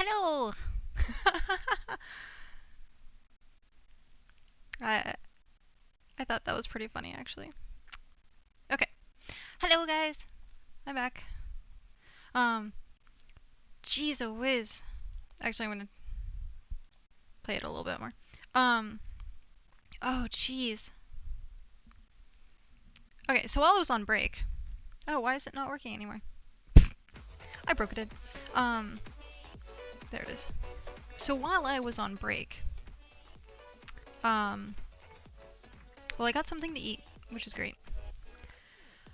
Hello! I I thought that was pretty funny actually. Okay. Hello guys. I'm back. Um Jeez a whiz. Actually I'm gonna play it a little bit more. Um oh jeez. Okay, so while I was on break. Oh, why is it not working anymore? I broke it. Um there it is. So while I was on break, well I got something to eat, which is great.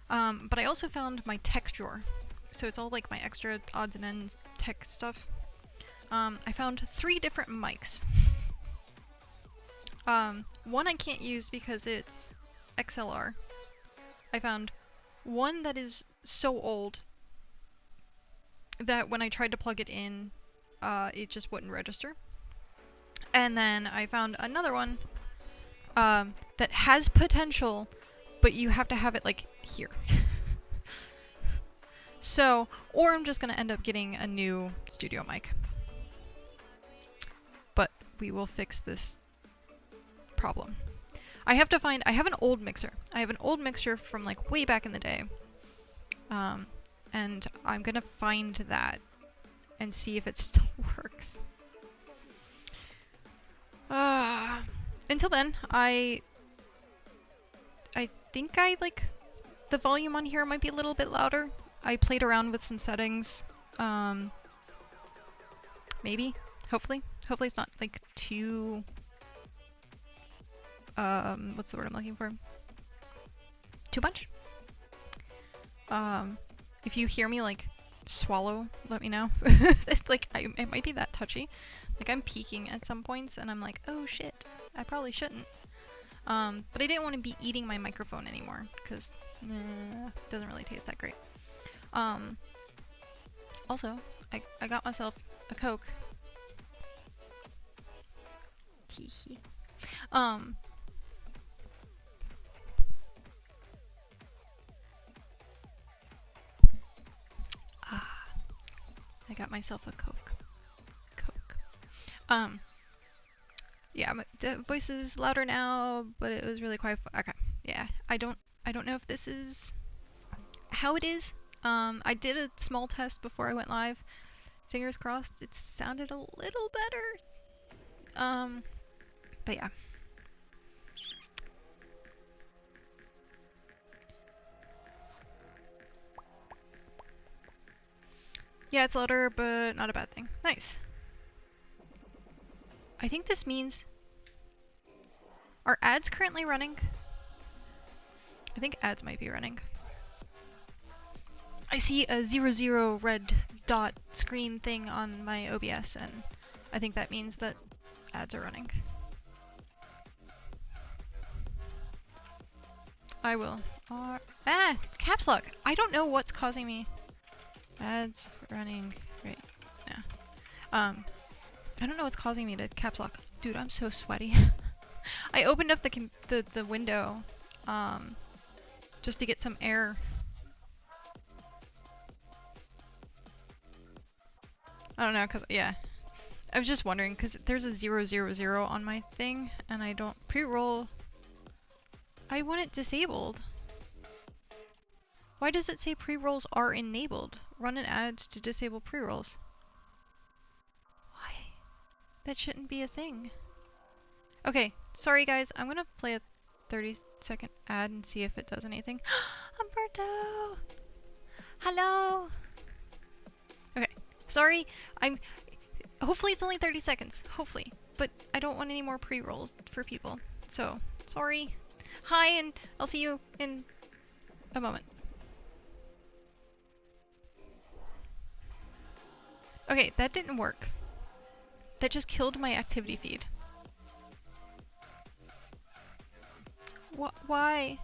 But I also found my tech drawer. So it's all like my extra odds and ends tech stuff. I found 3 different mics. One I can't use because it's XLR. I found one that is so old that when I tried to plug it in, it just wouldn't register. And then I found another one that has potential, but you have to have it like here. So, or I'm just gonna end up getting a new studio mic. But we will fix this problem. I have an old mixer. I have an old mixer from like way back in the day. And I'm gonna find that and see if it still works. Until then, I think I like the volume on here might be a little bit louder. I played around with some settings. Maybe. Hopefully it's not like too what's the word I'm looking for? Too much? If you hear me like swallow, let me know. Like it might be that touchy. Like I'm peaking at some points and I'm like, oh shit, I probably shouldn't. But I didn't want to be eating my microphone anymore because it doesn't really taste that great. Also, I got myself a Coke. I got myself a Coke. Yeah, my voice is louder now, but it was really quiet. Okay, yeah, I don't know if this is how it is. I did a small test before I went live. Fingers crossed, it sounded a little better. But yeah. Yeah, it's louder, but not a bad thing. Nice. I think this means... Are ads currently running? I think ads might be running. I see a 00 red dot screen thing on my OBS, and I think that means that ads are running. I will. Caps lock! I don't know what's causing me. Ads running right now. I don't know what's causing me to caps lock. Dude, I'm so sweaty. I opened up the window, just to get some air. I don't know, cause yeah. I was just wondering, cause there's a 000 on my thing, and I don't pre-roll. I want it disabled. Why does it say pre-rolls are enabled? Run an ad to disable pre-rolls. Why? That shouldn't be a thing. Okay, sorry guys, I'm gonna play a 30-second ad and see if it does anything. Umberto! Hello! Okay, sorry, hopefully it's only 30 seconds, hopefully. But I don't want any more pre-rolls for people, so sorry. Hi, and I'll see you in a moment. Okay, that didn't work. That just killed my activity feed. Why?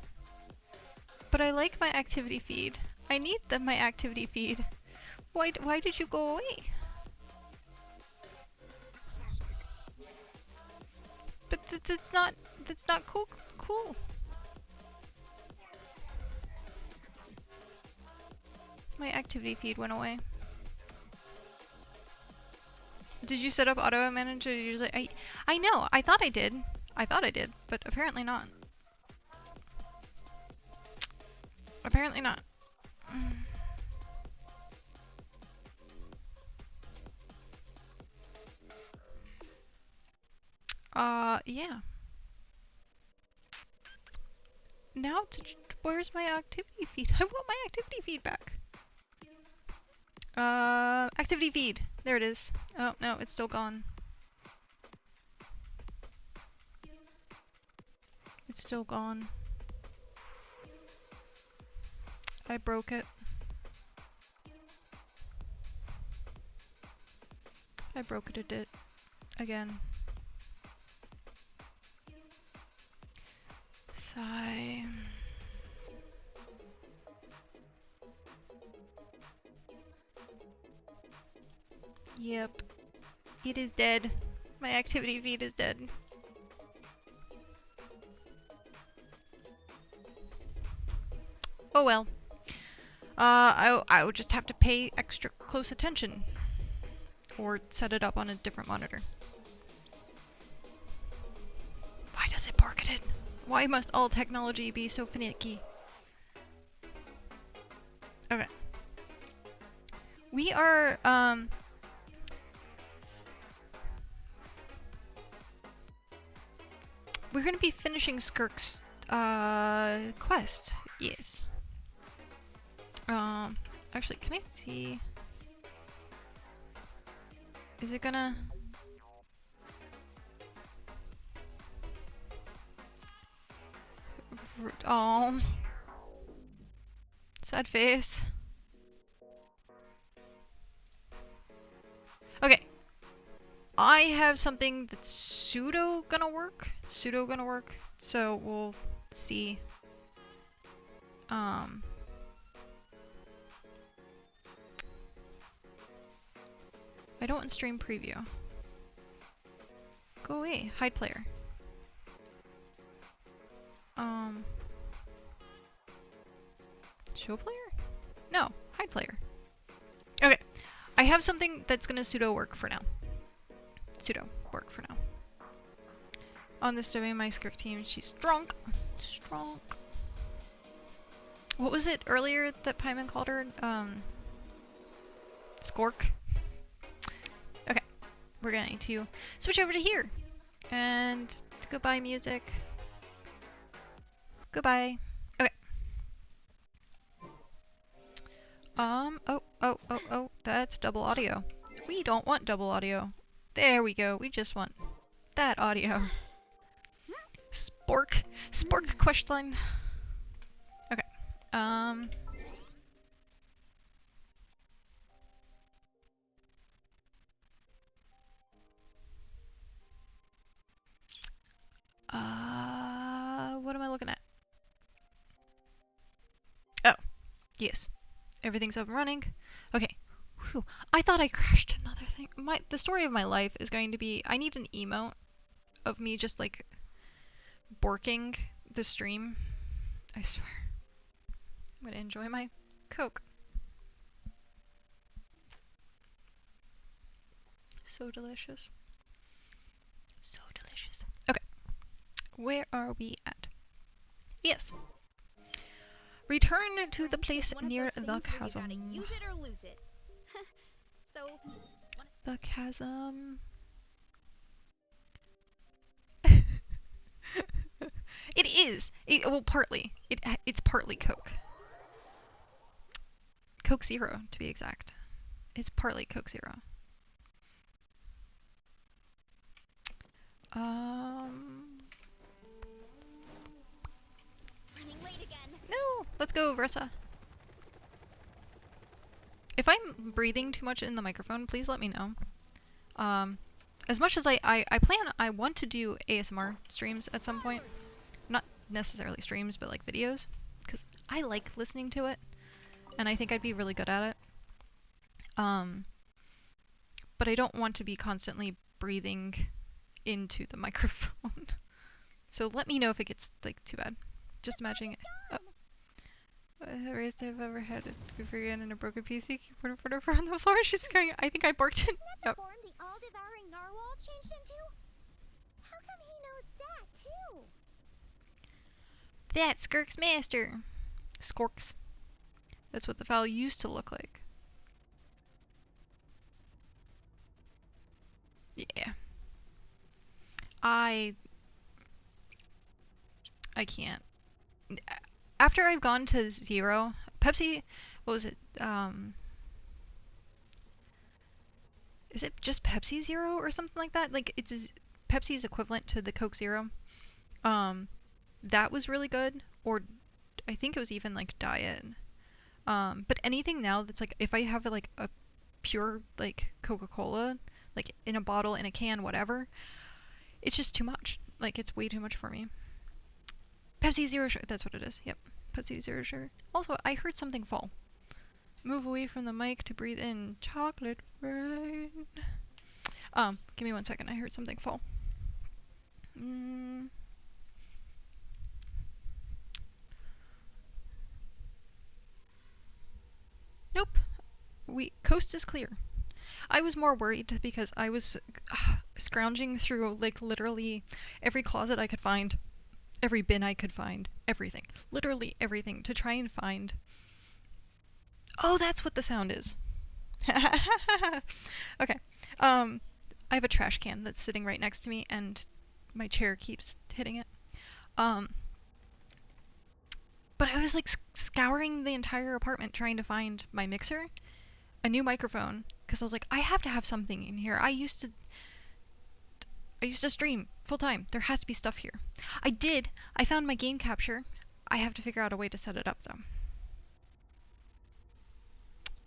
But I like my activity feed. I need my activity feed. Why did you go away? But that's not cool. My activity feed went away. Did you set up auto manage or did you just like, I know, I thought I did. I thought I did, but apparently not. Apparently not. Yeah. Now, where's my activity feed? I want my activity feed back. Activity feed. There it is. Oh, no, it's still gone. It's still gone. I broke it. I broke it again. Sigh. Yep. It is dead. My activity feed is dead. Oh well. I would just have to pay extra close attention. Or set it up on a different monitor. Why does it bark at it? Why must all technology be so finicky? Okay. We are, we're gonna be finishing Skirk's, quest. Yes. Actually, can I see? Is it gonna? Oh. Sad face. Okay. I have something that's pseudo gonna work. So we'll see. I don't want stream preview. Go away. Hide player. Show player? No. Hide player. Okay. I have something that's gonna pseudo work for now. Pseudo work for now. On this domain, my Skirk team, she's strong. Strong. What was it earlier that Paimon called her? Skirk? Okay. We're gonna need to switch over to here. And goodbye music. Goodbye. Okay. Oh, that's double audio. We don't want double audio. There we go. We just want that audio. Spork question. Okay. What am I looking at? Oh, yes. Everything's up and running. Okay. Whew. I thought I crashed another thing. The story of my life is going to be, I need an emote of me just like borking the stream. I swear. I'm gonna enjoy my Coke. So delicious. So delicious. Okay. Where are we at? Yes. Return to the place near the chasm. Use it or lose it. So the chasm. It is. Well, partly. It's partly Coke. Coke Zero, to be exact. It's partly Coke Zero. Running late again. No, let's go, Versa. If I'm breathing too much in the microphone, please let me know. As much as I want to do ASMR streams at some point. Not necessarily streams, but like videos. Because I like listening to it. And I think I'd be really good at it. But I don't want to be constantly breathing into the microphone. So let me know if it gets like too bad. Just imagining it. The raised I've ever had it again in a broken PC keyboard put over on the floor. She's going, I think I barked it. Isn't that the form the all-devouring narwhal changed into? How come he knows that, too? That's Skirk's master. Skorks. That's what the fowl used to look like. Yeah. I can't. After I've gone to 0, Pepsi, what was it? Is it just Pepsi Zero or something like that? Like it's Pepsi's equivalent to the Coke Zero. That was really good, or I think it was even like Diet. But anything now that's like, if I have like a pure like Coca-Cola, like in a bottle, in a can, whatever, it's just too much. Like it's way too much for me. Pepsi Zero Sugar, that's what it is. Yep, Pepsi Zero Sugar. Also, I heard something fall. Move away from the mic to breathe in chocolate rain. Give me 1 second. I heard something fall. Nope. Coast is clear. I was more worried because I was scrounging through like literally every closet I could find, every bin I could find, everything. Literally everything to try and find. Oh, that's what the sound is. Okay. I have a trash can that's sitting right next to me and my chair keeps hitting it. But I was like scouring the entire apartment trying to find my mixer, a new microphone, because I was like, I have to have something in here. I used to stream full time. There has to be stuff here. I did. I found my game capture. I have to figure out a way to set it up though.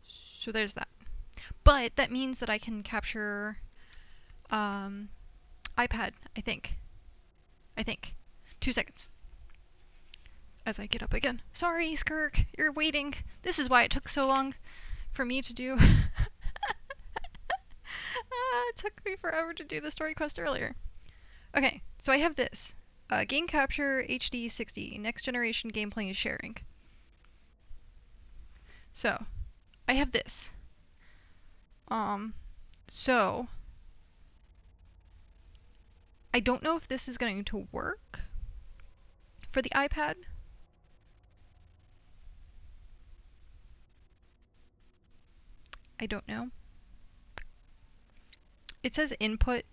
So there's that. But that means that I can capture iPad, I think. 2 seconds. As I get up again. Sorry, Skirk, you're waiting. This is why it took so long for me to do. It took me forever to do the story quest earlier. Okay, so I have this. Game Capture HD 60, Next Generation Gameplay and Sharing. So, I have this. So, I don't know if this is going to work for the iPad. I don't know. It says input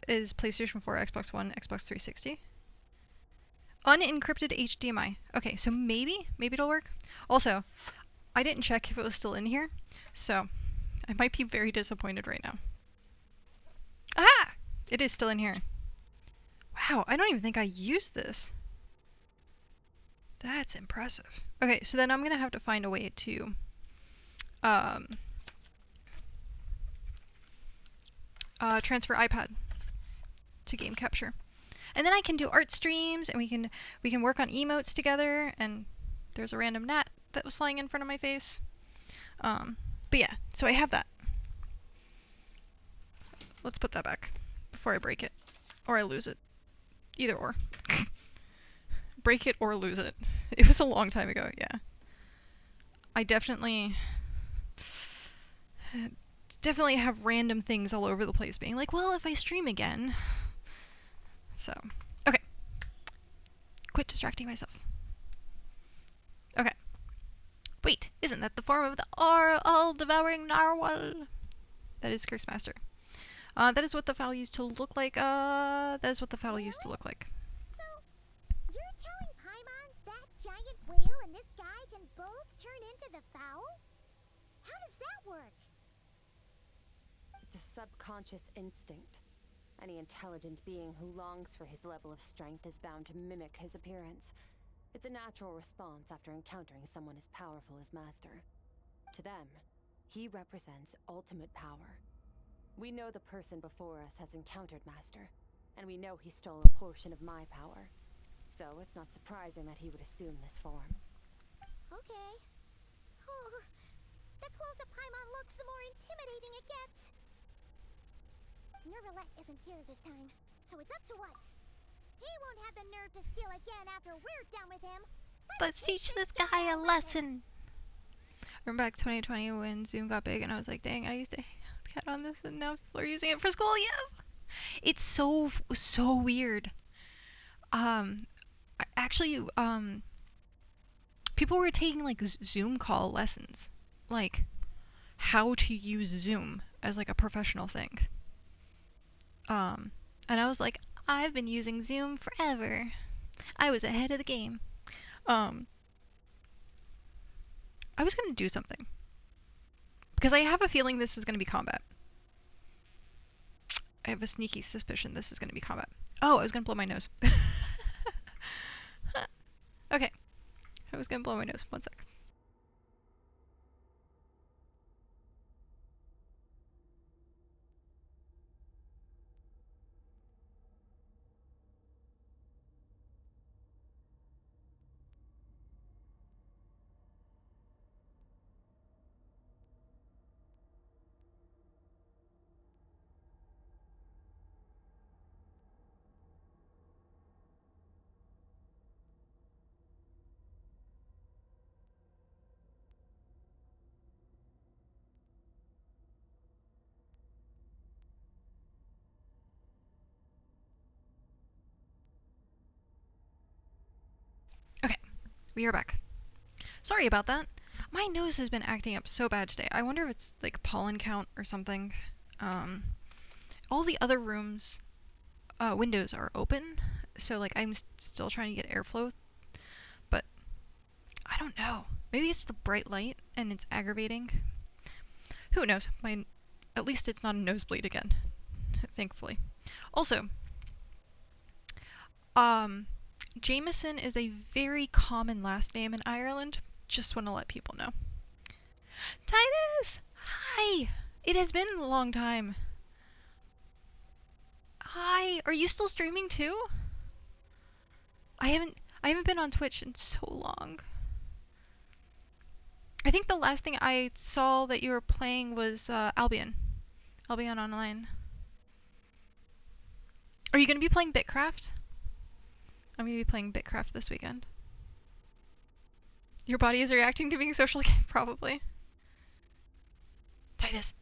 is PlayStation 4, Xbox One, Xbox 360. Unencrypted HDMI. Okay, so maybe it'll work. Also, I didn't check if it was still in here, so I might be very disappointed right now. Ah! It is still in here. Wow, I don't even think I used this. That's impressive. Okay, so then I'm gonna have to find a way to transfer iPad to game capture. And then I can do art streams, and we can work on emotes together, and there's a random gnat that was flying in front of my face. But yeah, so I have that. Let's put that back before I break it. Or I lose it. Either or. Break it or lose it. It was a long time ago, yeah. I definitely have random things all over the place being like, well, if I stream again. So, okay. Quit distracting myself. Okay. Wait, isn't that the form of the all-devouring narwhal? That is Skirk's master. That is what the fowl used to look like. That is what the fowl used to look like. So, you're telling Paimon that giant whale and this guy can both turn into the fowl? How does that work? It's a subconscious instinct. Any intelligent being who longs for his level of strength is bound to mimic his appearance. It's a natural response after encountering someone as powerful as Master. To them, he represents ultimate power. We know the person before us has encountered Master, and we know he stole a portion of my power. So it's not surprising that he would assume this form. Okay. Oh, the closer Paimon looks, the more intimidating it gets. Nervalette isn't here this time, so it's up to us. He won't have the nerve to steal again after we're done with him. Let's teach this guy a lesson. Remember back 2020 when Zoom got big and I was like, dang, I used to cat on this and now people are using it for school. Yeah. It's so weird. Actually, people were taking like Zoom call lessons, like how to use Zoom as like a professional thing. And I was like, I've been using Zoom forever. I was ahead of the game. I was gonna do something because I have a feeling this is gonna be combat. I have a sneaky suspicion this is gonna be combat. Oh, I was gonna blow my nose. Okay, I was gonna blow my nose. One sec. Okay, we are back. Sorry about that. My nose has been acting up so bad today. I wonder if it's like pollen count or something. All the other rooms, windows are open, so like I'm still trying to get airflow, but I don't know. Maybe it's the bright light and it's aggravating. Who knows? At least it's not a nosebleed again, thankfully. Also, Jameson is a very common last name in Ireland. Just want to let people know. Titus! Hi! It has been a long time. Hi! Are you still streaming too? I haven't been on Twitch in so long. I think the last thing I saw that you were playing was Albion Online. Are you going to be playing BitCraft? I'm going to be playing BitCraft this weekend. Your body is reacting to being social again, probably. Titus,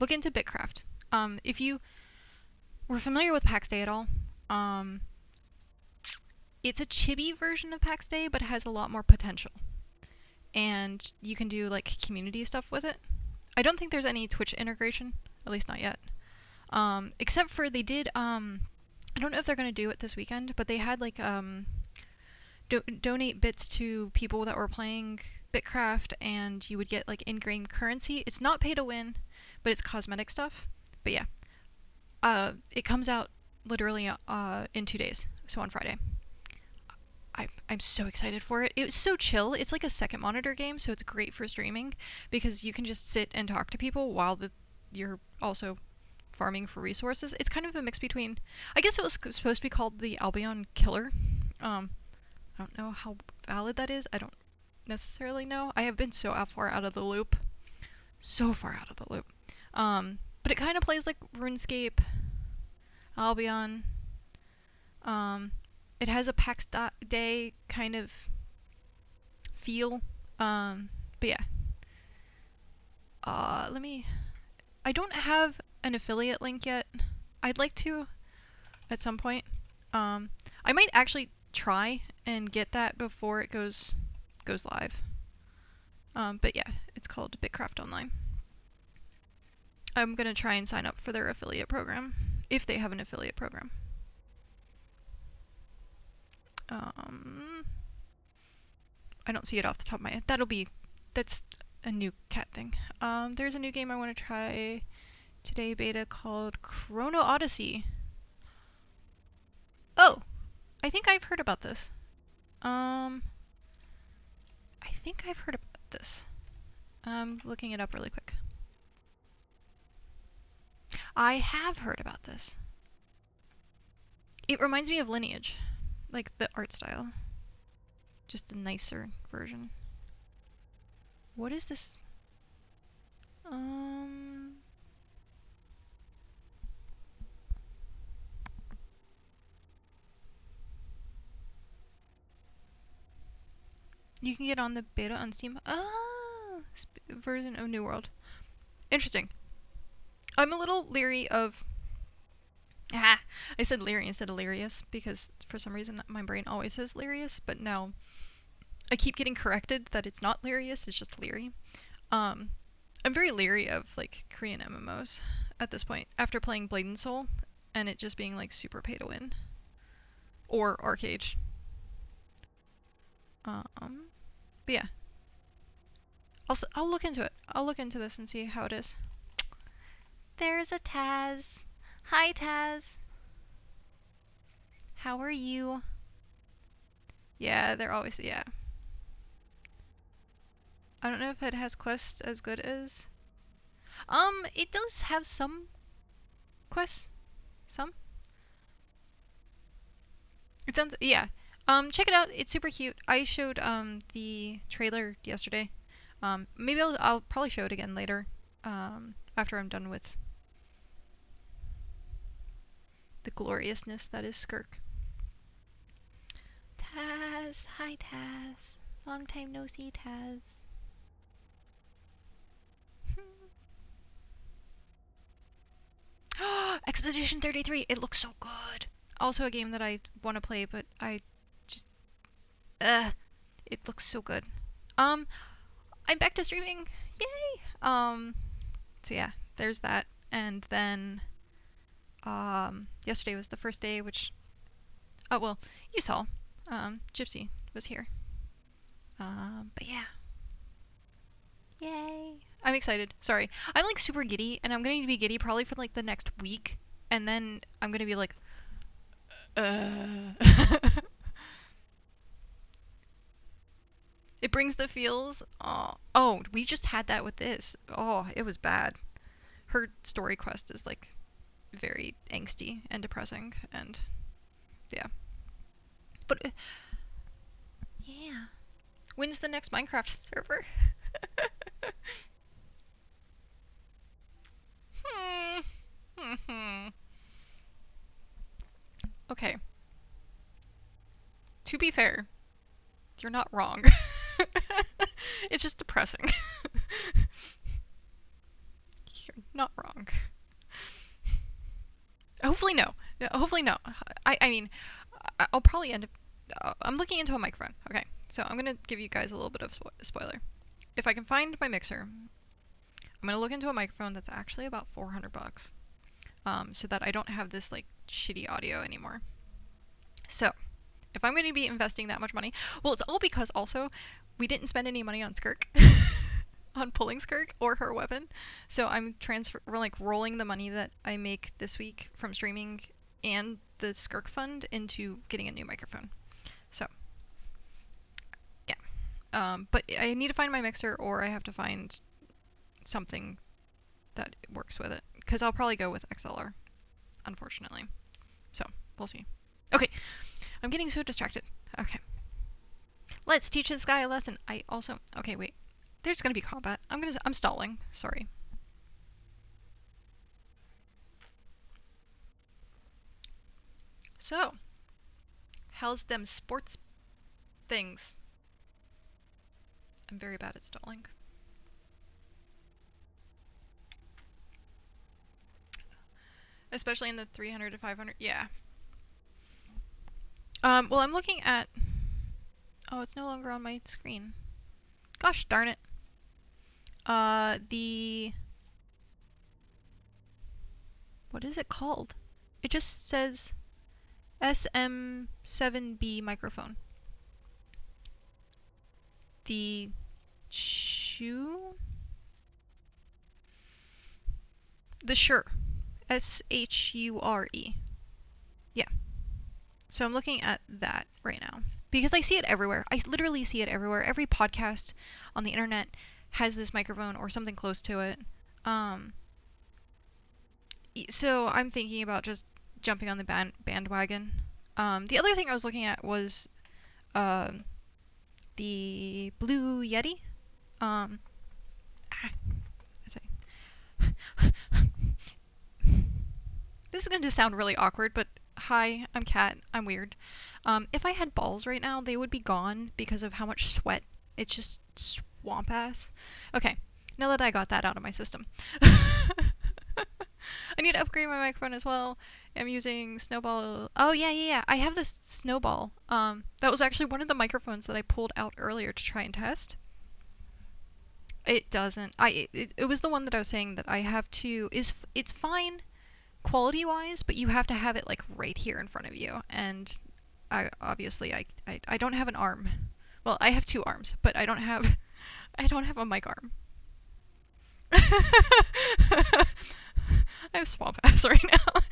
look into BitCraft. If you were familiar with PAX Day at all, it's a chibi version of PAX Day, but it has a lot more potential. And you can do like community stuff with it. I don't think there's any Twitch integration, at least not yet. Except for they did, I don't know if they're going to do it this weekend, but they had like, donate bits to people that were playing BitCraft and you would get like in-game currency. It's not pay to win, but it's cosmetic stuff. But yeah, it comes out literally in 2 days, so on Friday. I'm so excited for it. It was so chill. It's like a second monitor game, so it's great for streaming because you can just sit and talk to people while you're also farming for resources. It's kind of a mix between, I guess it was supposed to be called the Albion Killer. I don't know how valid that is. I don't necessarily know. I have been so far out of the loop. So far out of the loop. But it kind of plays like RuneScape, Albion. It has a PAX Day kind of feel. But yeah. I don't have an affiliate link yet. I'd like to at some point. I might actually try and get that before it goes live. But yeah, it's called BitCraft Online. I'm gonna try and sign up for their affiliate program, if they have an affiliate program. I don't see it off the top of my head. That's a new cat thing. There's a new game I want to try today beta called Chrono Odyssey. Oh, I think I've heard about this. I think I've heard about this. I'm looking it up really quick. I have heard about this. It reminds me of Lineage, like the art style. Just a nicer version. What is this? You can get on the beta on Steam. Version of New World. Interesting. I'm a little leery of... I said leery instead of Lirius because for some reason my brain always says Lirius, but no. I keep getting corrected that it's not Lirius, it's just Leery. I'm very leery of like Korean MMOs at this point after playing Blade and Soul and it just being like super pay to win. Or Arcade. But yeah. I'll look into it. I'll look into this and see how it is. There's a Taz. Hi, Taz. How are you? Yeah, they're always, yeah. I don't know if it has quests as good as... it does have some quests. Some? It sounds, yeah. Check it out. It's super cute. I showed, the trailer yesterday. Maybe I'll probably show it again later, after I'm done with the gloriousness that is Skirk. Taz! Hi, Taz. Long time no see, Taz. Expedition 33! It looks so good! Also a game that I want to play, but I just... it looks so good. I'm back to streaming! Yay! So yeah, there's that. And then... yesterday was the first day, which... Oh, well, you saw. Gypsy was here. But yeah. Yay! I'm excited. Sorry. I'm like super giddy, and I'm going to be giddy probably for like the next week, and then I'm going to be like, It brings the feels. Oh, we just had that with this. Oh, it was bad. Her story quest is like very angsty and depressing, and yeah. But yeah. When's the next Minecraft server? Okay. To be fair, you're not wrong. It's just depressing. You're not wrong. Hopefully no. Hopefully no. I mean, I'll probably end up... I'm looking into a microphone. Okay, so I'm going to give you guys a little bit of spoiler. If I can find my mixer, I'm going to look into a microphone that's actually about $400. So that I don't have this like shitty audio anymore. So, if I'm going to be investing that much money, well, it's all because also we didn't spend any money on Skirk, on pulling Skirk or her weapon. So I'm rolling the money that I make this week from streaming and the Skirk fund into getting a new microphone. So, yeah. But I need to find my mixer, or I have to find something that works with it. Because I'll probably go with XLR, unfortunately. So, we'll see. Okay, I'm getting so distracted. Okay. Let's teach this guy a lesson. Okay, wait. There's gonna be combat. I'm stalling. Sorry. So, how's them sports things? I'm very bad at stalling. Especially in the 300 to 500. Yeah. Well, I'm looking at... Oh, it's no longer on my screen. Gosh darn it. What is it called? It just says SM7B microphone. The Shure? The Shure. SHURE. Yeah. So I'm looking at that right now. Because I see it everywhere. I literally see it everywhere. Every podcast on the internet has this microphone or something close to it. So I'm thinking about just jumping on the bandwagon. The other thing I was looking at was the Blue Yeti. This is going to sound really awkward, but hi, I'm Kat. I'm weird. If I had balls right now, they would be gone because of how much sweat It's just swamp ass. Okay, now that I got that out of my system. I need to upgrade my microphone as well. I'm using Snowball. Oh yeah. I have this Snowball. That was actually one of the microphones that I pulled out earlier to try and test. It doesn't. It was the one that I was saying that I have to. It's fine quality wise, but you have to have it like right here in front of you. And I don't have an arm. Well, I have 2 arms, but I don't have a mic arm. I have swamp ass right now.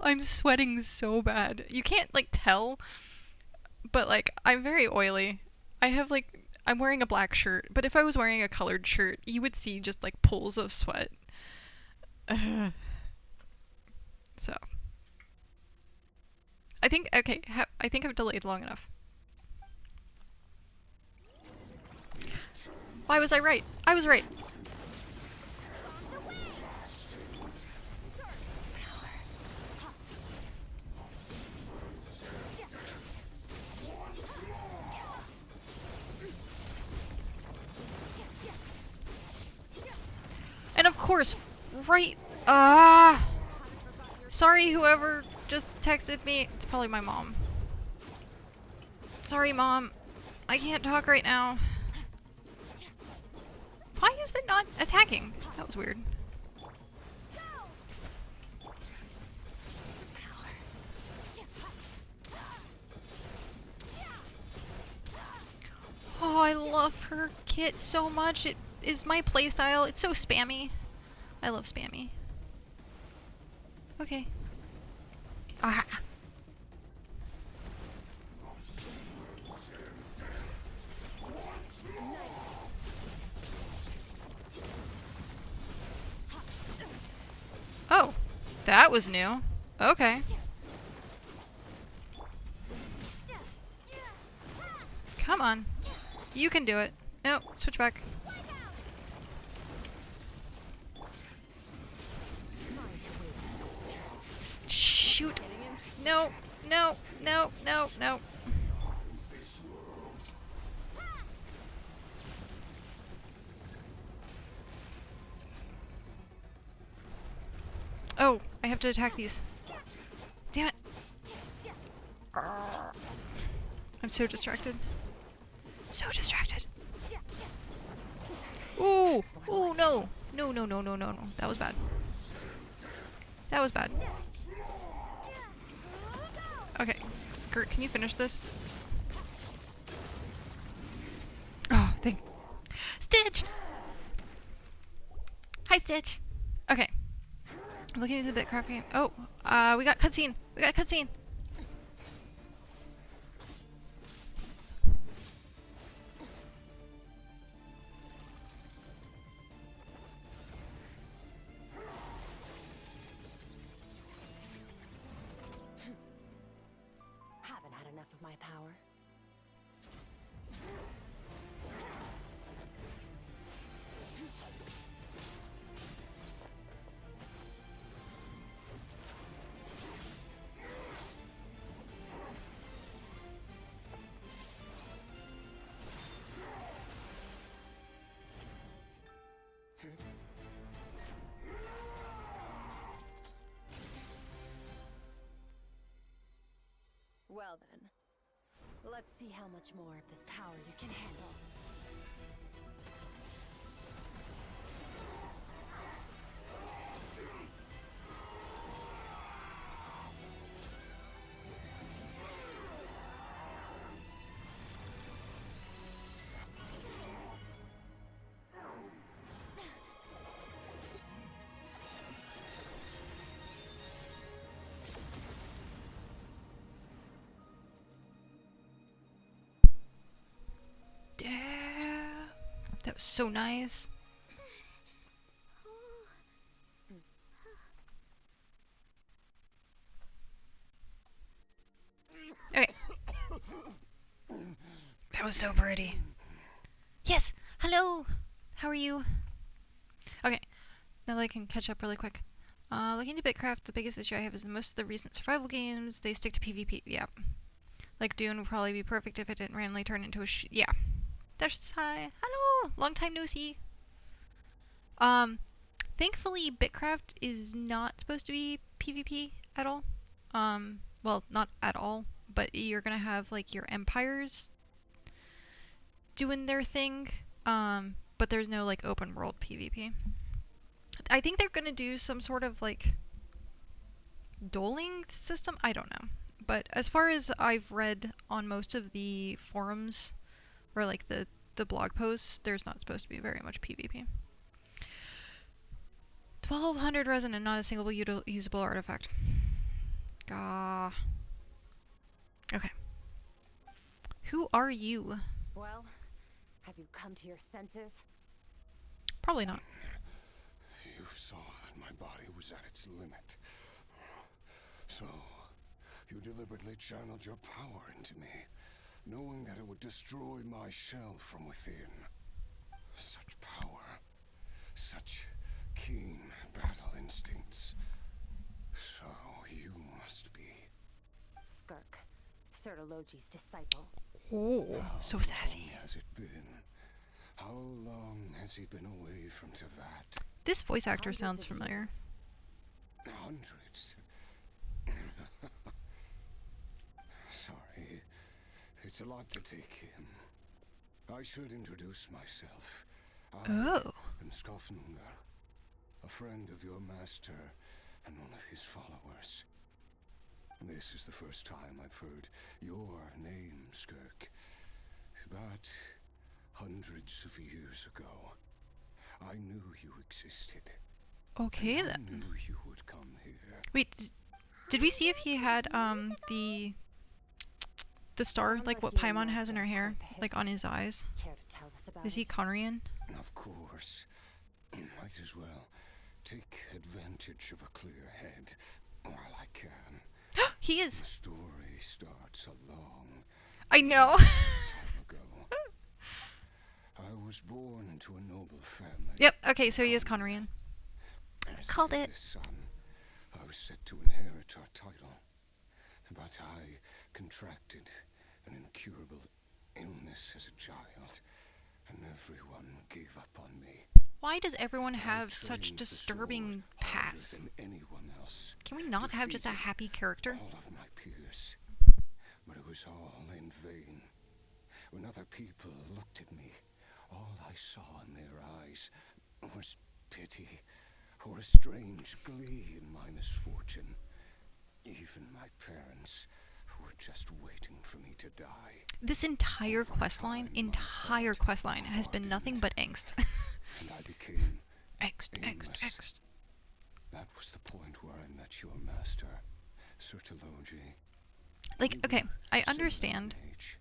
I'm sweating so bad. You can't like tell, but like I'm very oily. I'm wearing a black shirt, but if I was wearing a colored shirt, you would see just like pools of sweat. So I think I think I've delayed long enough. Why was I right? I was right. And of course, right. Sorry, whoever just texted me. It's probably my mom. Sorry, Mom. I can't talk right now. Why is it not attacking? That was weird. Oh, I love her kit so much. It is my playstyle. It's so spammy. I love spammy. Okay. Aha. Oh, that was new. Okay. Come on. You can do it. No, switch back. Shoot. No. Oh, I have to attack these. Damn it. I'm so distracted. So distracted. Ooh. Ooh, no. No. That was bad. That was bad. Okay. Skirk, can you finish this? Oh, thank... Stitch! Hi, Stitch! Okay. I'm looking into the BitCraft game. Oh, we got cutscene. Haven't had enough of my power. Well then, let's see how much more of this power you can handle. Yeah. That was so nice. Okay. That was so pretty. Yes! Hello! How are you? Okay. Now that I can catch up really quick. Looking to BitCraft, the biggest issue I have is most of the recent survival games, they stick to PvP. Yeah. Like Dune would probably be perfect if it didn't randomly turn into a yeah. That's hi. Hello. Long time no see. Thankfully, Bitcraft is not supposed to be PvP at all. Well, not at all, but you're gonna have like your empires doing their thing. But there's no like open world PvP. I think they're gonna do some sort of like dueling system. I don't know. But as far as I've read on most of the forums or like the blog posts, there's not supposed to be very much PvP. 1200 resin and not a single usable artifact. Gah. Okay. Who are you? Well, have you come to your senses? Probably not. You saw that my body was at its limit. So, you deliberately channeled your power into me, knowing that it would destroy my shell from within. Such power. Such keen battle instincts. So, you must be... Skirk, Sertologi's disciple. Oh, so sassy. How long has it been? How long has he been away from Tevat? This voice actor Hundreds sounds of familiar. years. Hundreds. Sorry. It's a lot to take in. I should introduce myself. I Oh. am Skofnungar, a friend of your master and one of his followers. This is the first time I've heard your name, Skirk. But hundreds of years ago, I knew you existed. Okay and I then. knew you would come here. Wait, did we see if he had the star Sounds like like what you and Paimon has in Master her have hair, quite the like on his eyes? Care to tell us about Is he it? Conrian? Of course. Might as well take advantage of a clear head while I can. He The is. story starts a long I know. time ago. I was born into a noble family. Yep. Okay, so he is Conrian. As Called the it. eldest son, I was set to inherit our title, but I contracted an incurable illness as a child, and everyone gave up on me. Why does everyone I have such trained the disturbing sword harder pasts? than anyone else. Can we not have just a Defeated happy character? all of my peers, but it was all in vain. When other people looked at me, all I saw in their eyes was pity or a strange glee in my misfortune. Even my parents were just waiting for me to die. This entire Over questline, time, my heart has been nothing but angst. And I became angst, aimless. angst. That was the point where I met your master, Sertologi. Like, We okay, were I similar understand in age,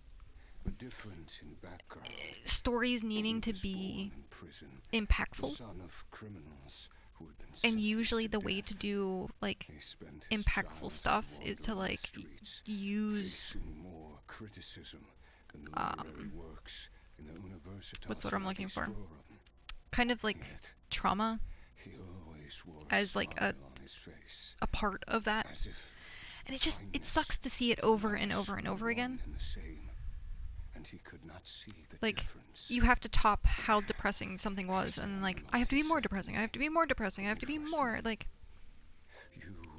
but different in background. stories needing He to was be born in prison, impactful, the son of criminals who had been and sentenced usually to the way to death. do like He spent his impactful childhood stuff is to wandering like the streets, use facing more criticism than the literary works in the Universitas what's the word I'm looking for? Magistrorum. kind of like Yet, trauma he always wore as like smile on his face, a part of that, as if and it kindness sucks to see it over and malice over and were over one again. and the same, and he could not see the Like, difference. you have to top how depressing something was, and then like, I have to be more depressing, I have to be more depressing, I have to be more, like,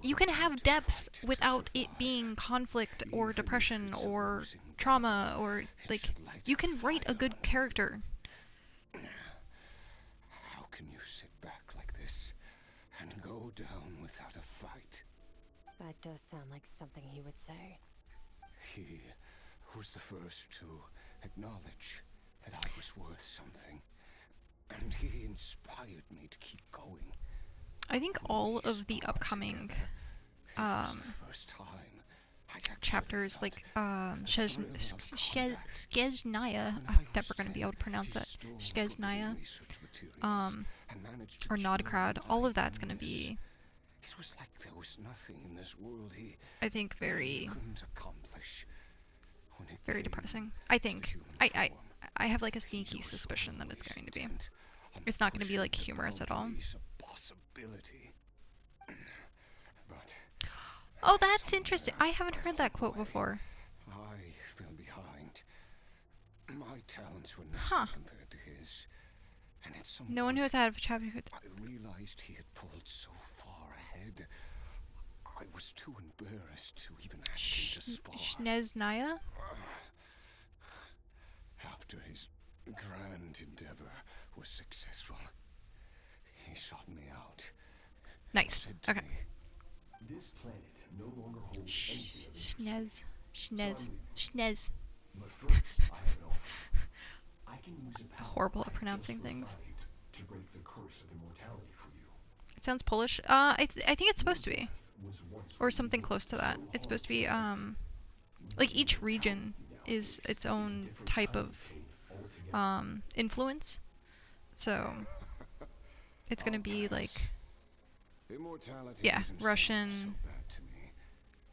you can have depth without it being conflict or depression or trauma or, like, you can write a good character. How can you sit back like this and go down without a fight? That does sound like something he would say. He was the first to acknowledge that I was worth something, and he inspired me to keep going. I think When all we of the sparred upcoming together, it was the first time I'd actually chapters, felt like the thrill of combat. Skeznaya, When I'm I never was going to be 10, able to pronounce he that, stole Skeznaya, forbidden research materials and managed to or cure Nodkrad, my all of that's going to illness. be, It was like there was nothing in this world he I think, very, couldn't accomplish. When it very came depressing. I to the think, human I form, have like a he sneaky was suspicion that it's always going to be. intent on It's not gonna be, like, pushing the humorous at all. boundaries of possibility. But Oh, that's interesting. I haven't heard that quote way, before. I fell behind. My talents were Huh. nothing compared to his. And at some No one who point, has had a childhood. I realized he had pulled so far ahead. I was too embarrassed to even ask him to spar. Schneznaya? After his grand endeavor was successful, he sought me out. Nice. Said to Okay. me, This planet no longer holds anything of interest. Schnez. But first, I have an offer. I can use a power Horrible at I've pronouncing just things. refined to break the curse of immortality for you. It sounds Polish. I think it's supposed to Your be, death was once or something revealed close to that. so It's supposed to hard be prevent. like each Immortality region you now is face its a own different type kind of pain altogether. influence. So it's gonna be like immortality yeah, doesn't sound Russian. so bad to me,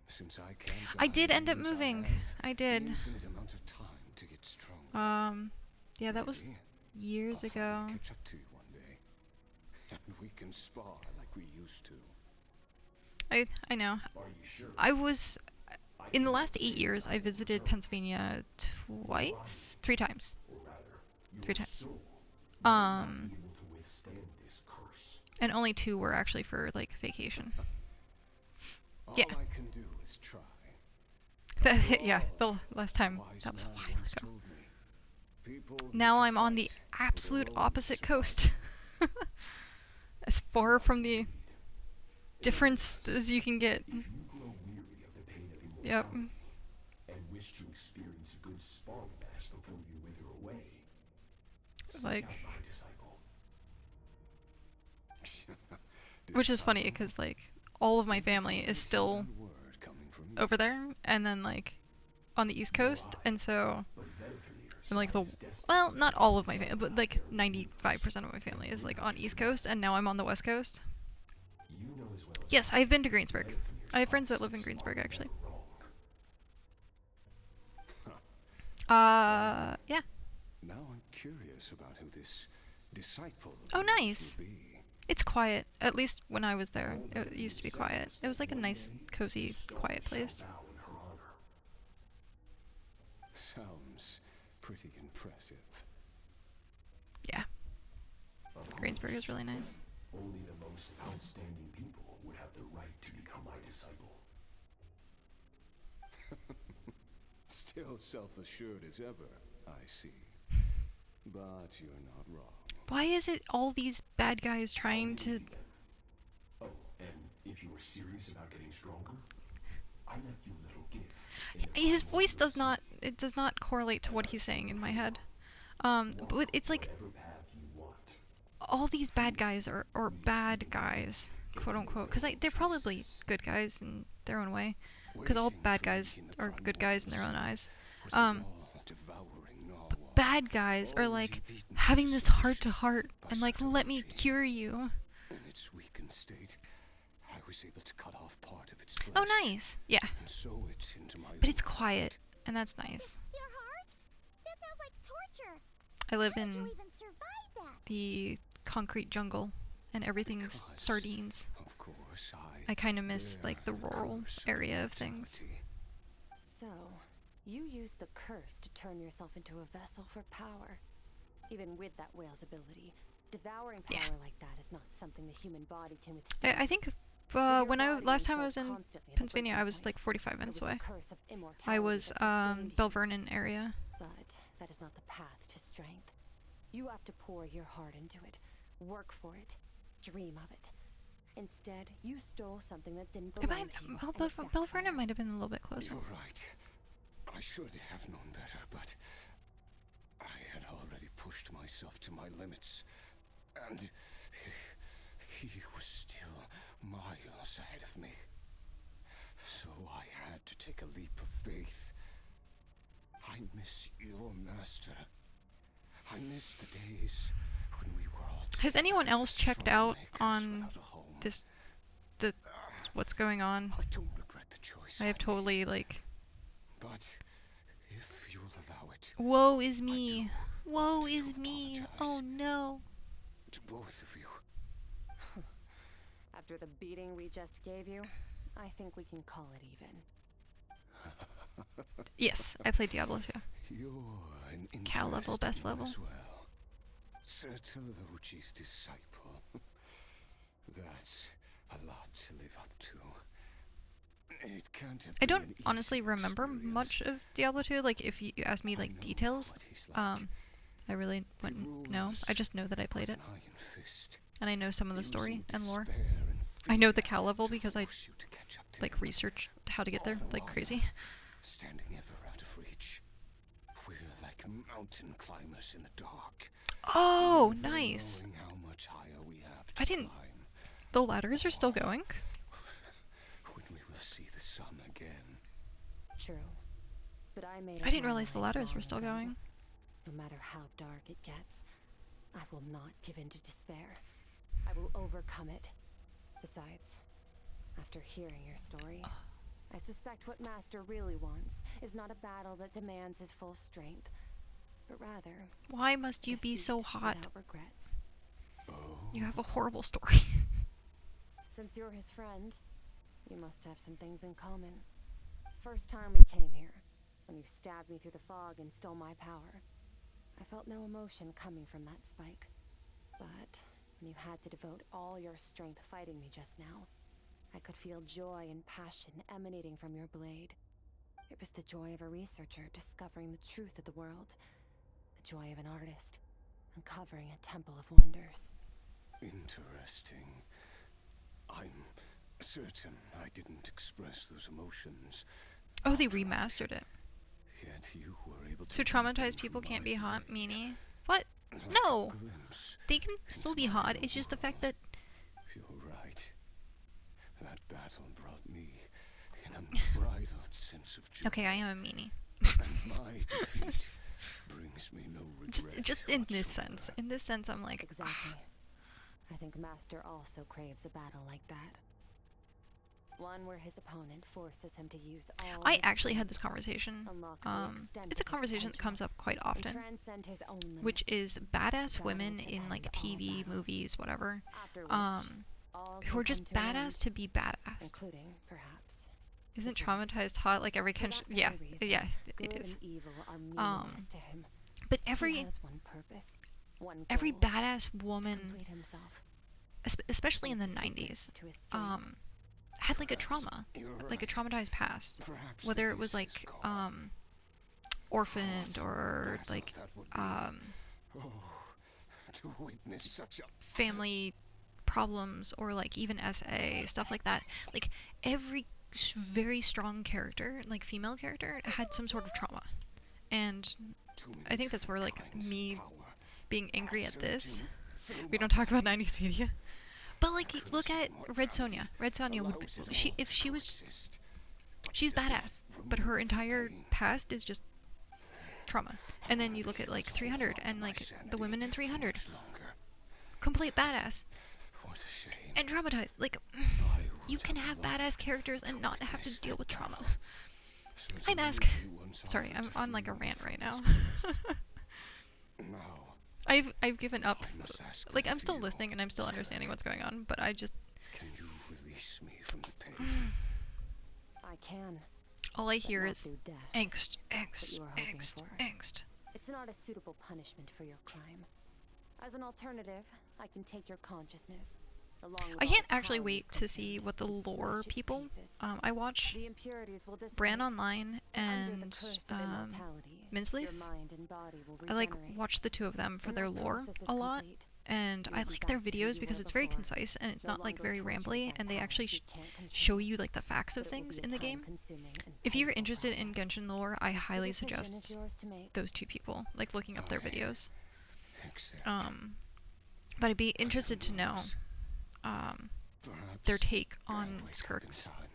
since I can't I die did end up means I moving. have I did. an infinite amount of time to get stronger. Yeah, that was Maybe years I'll ago. finally catch up to you one day, and we can spar like we used to. I know. Are you sure? I was I in the cannot last say 8 years. I I will visited return. Pennsylvania twice, 3 times. Or rather, your 3 times. soul might not be able to withstand this curse. And only 2 were actually for like vacation. All Yeah. I can do is try. Yeah, the last time Wise that was a man while once ago. told me, people need Now to I'm on the fight for their absolute own opposite survival. coast. As far Wise from the indeed. difference as you can get. If you grow weary of the pain of Yep. immortality and wish to experience a good sparring match before you wither away, seek Like- out my disciple. Which is funny because like all of my family is still That word coming from you. over there and then like on the East Coast, and so But Vedfir's I'm like the side is destined well, to not take all the of my family, disciple but like there 95% of my family is like on East Coast, and now I'm on the West Coast. You know as well as Yes, I I've been to Greensburg. Vedfir's I have friends that live in instincts Greensburg are actually. never wrong. Yeah. Now I'm curious about who this disciple of Oh, yours nice. will be. It's quiet. At least when I was there, it used to be quiet. It was like a nice, cozy, quiet place. Sounds pretty impressive. Yeah. Greensburg is really nice. Only the most outstanding people would have the right to become my disciple. Still self-assured as ever, I see. But you're not wrong. Why is it all these bad guys trying to... Oh, and if you were serious about getting stronger, I left you a little gift. in the His palm voice of your does not... sleeve. It does not correlate to what he's saying in my head. But it's like Whatever path you want. all these bad guys are bad guys, quote unquote, because they're probably good guys in their own way, because all Waiting bad for me guys in the are front good guys in their own walls eyes. was the all-devouring narwhal, Bad guys are like already beaten having to this submission heart to heart by and like, let me psychology. cure you. In its weakened state, I was able to cut off part of its flesh Oh, nice. Yeah, and sew it into my but it's own quiet, heart. and that's nice. Your heart? That sounds like torture. I live How did you in even survive that? the concrete jungle, and everything's Because, sardines. Of course, I kind of miss bear like the rural curse of area of things. immortality. So, you used the curse to turn yourself into a vessel for power. Even with that whale's ability, devouring power Yeah. like that is not something the human body can withstand. I think With your when body last and time I soul was in constantly at the Pennsylvania, I breaking was point, like 45 it minutes was the away. curse of I immortality was that sustained you. Bell Vernon area. But that is not the path to strength. You have to pour your heart into it, work for it, dream of it. Instead, you stole something that didn't It belong might, to you. Bell, and Bell, it Bell Vernon backfired. might have been a little bit closer. You're right. I should have known better, but I had already pushed myself to my limits, and he was still miles ahead of me. So I had to take a leap of faith. I miss your master. I miss the days when we were all Has anyone together, else checked out troublemakers on without a home. the what's going on? I don't regret the choice. I have made, totally like, But if you'll allow it, woe is I me, do woe want to is me. apologize. Oh no. to both of you. After the beating we just gave you, I think we can call it even. Yes, I played Diablo too. You're an Can Cal level, best level. As well. Sertologi's disciple. That's a lot to live up to. It can't have I been don't an honestly easy remember experience. much of Diablo 2. Like, if you ask me, I like, know details, what he's like. I really wouldn't know. I just know that I played it. And I know some of the story and lore. I know the Cal level because I, like, researched how to get there, like, crazy. Standing ever out of reach. We're like mountain climbers in the dark. Oh, never nice. knowing how much higher we have to I didn't... climb. The ladders are still going? When we will see the sun again. True. But I made I up didn't my realize the mind ladders were long still ago. going. No matter how dark it gets, I will not give in to despair. I will overcome it. Besides, after hearing your story, I suspect what Master really wants is not a battle that demands his full strength, but rather Why must you be defeat so hot? without regrets. You have a horrible story. Since you're his friend, you must have some things in common. First time we came here, when you stabbed me through the fog and stole my power, I felt no emotion coming from that spike. But when you had to devote all your strength fighting me just now, I could feel joy and passion emanating from your blade. It was the joy of a researcher discovering the truth of the world, the joy of an artist uncovering a temple of wonders. Interesting. I'm certain I didn't express those emotions. Oh, they remastered it. Yet you were able to So read them traumatized from people can't my be hot, blade. meanie? What? Like No! a glimpse They can still into be my hot, inner it's just the fact world. that... You're right. That battle brought me an unbridled sense of joy. Okay, I am a meanie. And my defeat brings me no regret Just in this whatsoever. sense. In this sense, I'm like... Exactly. I think Master also craves a battle like that. One where his opponent forces him to use all I his actually had strength, this conversation. unlock the extent It's a of his conversation that potential, comes up quite and often, transcend his own which limits. is badass Battle women to in end like all TV, battles, movies, whatever, after which all who can are just come to an badass end, to be badass. including, perhaps, Isn't his life. traumatized hot? Like every For country, that yeah, very reason, yeah, good it is. and evil are meaningless to him. But He every has one purpose, one every goal, badass to woman, complete himself. especially in the One 90s, secrets to his strength. had like a Perhaps trauma, you're like a right. traumatized past. Perhaps Whether that it was is like his call. orphaned What a or battle like that would be. Oh, to witness such a family problems or like even SA stuff like that. Like every very strong character, like female character, had some sort of trauma, and too many I think that's where like different kinds of me power being angry at this. surging through We my don't talk about body. 90s media. But like, The look curse at of Red Sonja. immortality Red Sonja would, allows it she all if to she was, coexist, but she's does not badass, but her remove the entire pain. past is just trauma. I And then wanna you be look at able like to 300 hold on and to my like the sanity women in for 300, much longer. complete badass What a shame. and traumatized. Like, I you would can have have badass loved characters and to not have to witness deal that with trauma. battle. I'm Ask. Sertology once Sorry, I'm offered to on like a free me rant from right this now. curse. Now, I've given up. I must ask Like, that I'm of still you, listening and I'm still understanding Skirk. what's going on, but I just, Can you release me from the pain? I can, all I but hear not is through death. angst, That's what angst, you were hoping angst, for. angst. It's not a suitable punishment for your crime. As an alternative, I can take your consciousness, along with I all can't the actually power wait you've to see consumed, what the and lore smash it to people, pieces. I watch The impurities will dissipate, Bran Online under the and curse of immortality, Minsleaf. your mind and body will I like regenerate. watch the two of them for When their that lore process is a lot, complete, and you'll I be like their back to who videos you because were it's very before, concise and it's no not like longer very tortured rambly, by and they actually powers you can't show control. you like the facts of But it will things be in a the game. time-consuming and If you're painful interested in process. Genshin lore, I The highly decision is suggest yours to make. those two people, like looking up their I videos. accept. But I'd be And who interested to know knows? their Perhaps take I'll on wake up in Skirk's time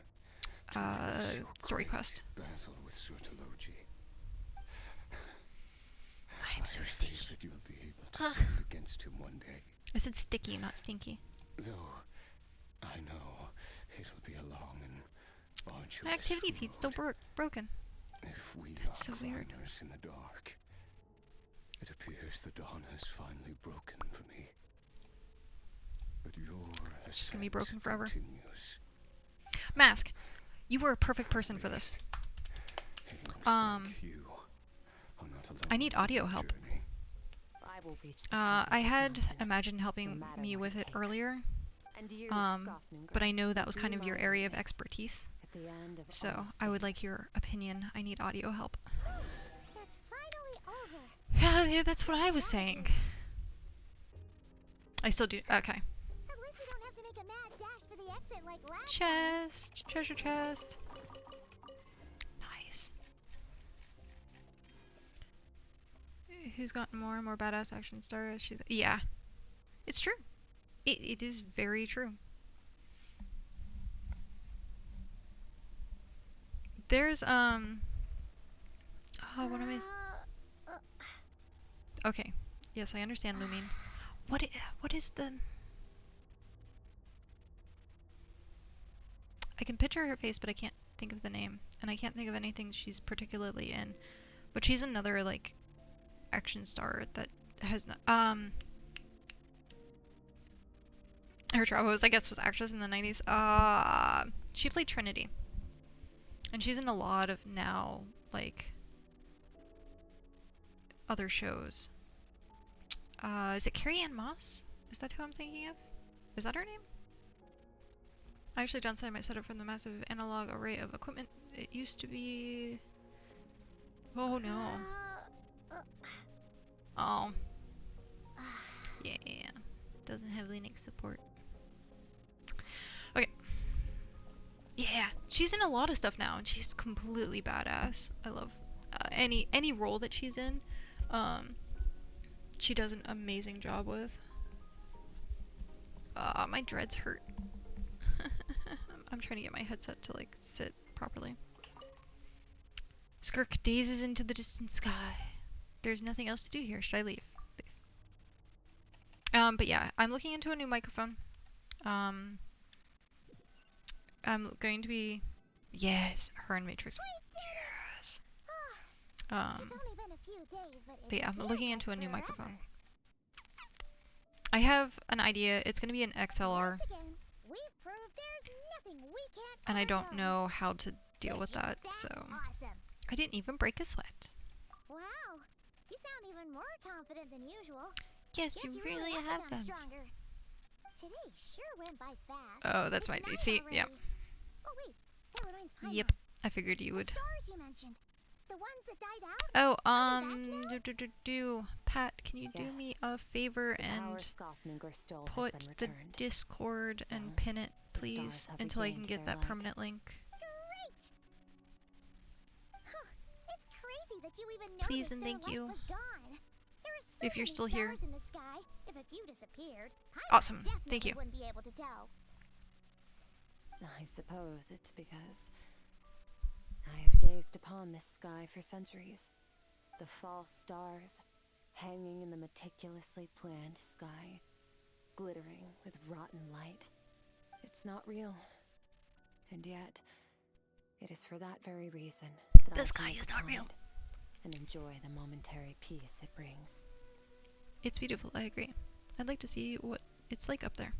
to witness your story great quest. battle with Sertology. I'm so I have sticky. faith that you'll be able to stand against him one day. I said sticky, not stinky. Though I know it'll be a long and arduous My activity feed's still road. broken. If we That's are so weird. climbers in the dark, it appears the dawn has finally broken for me. But your Just gonna be ascent broken forever. continues. Mask, you were a perfect person for this. It looks Um, like you are not I need audio help. Journey. I will reach the top of I this had mountain, imagined no helping matter me what with it takes. earlier, And you, but I know that will was be kind of your my area of witness expertise. at the end of So all I would like things. your opinion. I need audio help. That's finally over. Yeah, that's what I was saying. I still do. Okay. At least we don't have to make a mad dash for the exit like last time. Chest. Treasure chest. Nice. Who's gotten more and more badass action stars? Yeah. It's true. It is very true. There's oh, what am I? Okay. Yes, I understand, Lumine. What is the? I can picture her face, but I can't think of the name, and I can't think of anything she's particularly in. But she's another like action star that has not, her travel was, I guess, was actress in the 90s. She played Trinity, and she's in a lot of now like other shows. Is it Carrie Ann Moss? Is that who I'm thinking of? Is that her name? I actually downsized my setup from the massive analog array of equipment. It used to be. Oh no. Oh. Yeah. Doesn't have Linux support. Okay. Yeah, she's in a lot of stuff now, and she's completely badass. I love any role that she's in. She does an amazing job with. My dreads hurt. I'm trying to get my headset to like sit properly. Skirk gazes into the distant sky. There's nothing else to do here. Should I leave? But yeah, I'm looking into a new microphone. I'm going to be. Yes, her and Matrix. Yes. It's only been a few days, but yeah, I'm feels looking like into a new forever. microphone. I have an idea. It's going to be an XLR, Once again, we've proved there's nothing we can't and I don't overcome. know how to deal Which with is that, that so awesome. I didn't even break a sweat. Wow, you sound even more confident than usual. Yes, Guess you you really have have become them. stronger. Today sure went by fast. Oh, that's It's my. night See, already. yep, Oh wait, that reminds Paimon. yep. I figured you The would. stars you mentioned, the ones that died out. Oh, Are they back now? Pat, can you do Yes. me a favor The power and Skofnungur stole put has been the returned. Discord and So, pin it, the please, stars have until I can regained get their that light. permanent link. Great. Huh, it's crazy that you even Please noticed and their thank light you. was gone. There are so If you're many still here. stars in the sky. If a few disappeared, Paimon Awesome. definitely Thank you. wouldn't be able to tell. I suppose it's because I have gazed upon this sky for centuries. The false stars, hanging in the meticulously planned sky, glittering with rotten light. It's not real. And yet, it is for that very reason that The I sky can look is not upon real. it and enjoy the momentary peace it brings. It's beautiful, I agree. I'd like to see what it's like up there.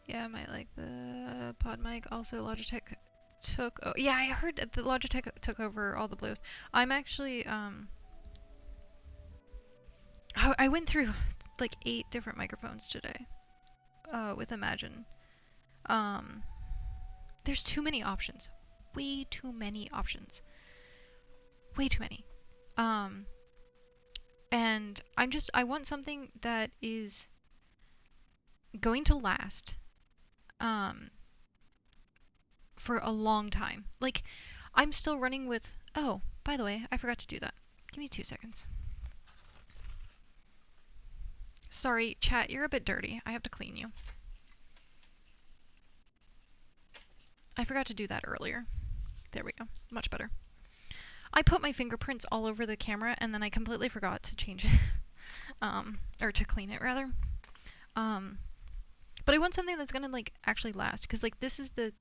Yeah, I might like the pod mic. Also, Logitech took. Oh, yeah, I heard that the Logitech took over all the blues. I'm actually I went through like 8 different microphones today. With Imagine. There's too many options. Way too many options. Way too many. And I want something that is going to last for a long time. Like, I'm still running with. Oh, by the way, I forgot to do that. Give me 2 seconds. Sorry, chat, you're a bit dirty. I have to clean you. I forgot to do that earlier. There we go. Much better. I put my fingerprints all over the camera and then I completely forgot to change it. Or to clean it rather. But I want something that's gonna like actually last, because like this is the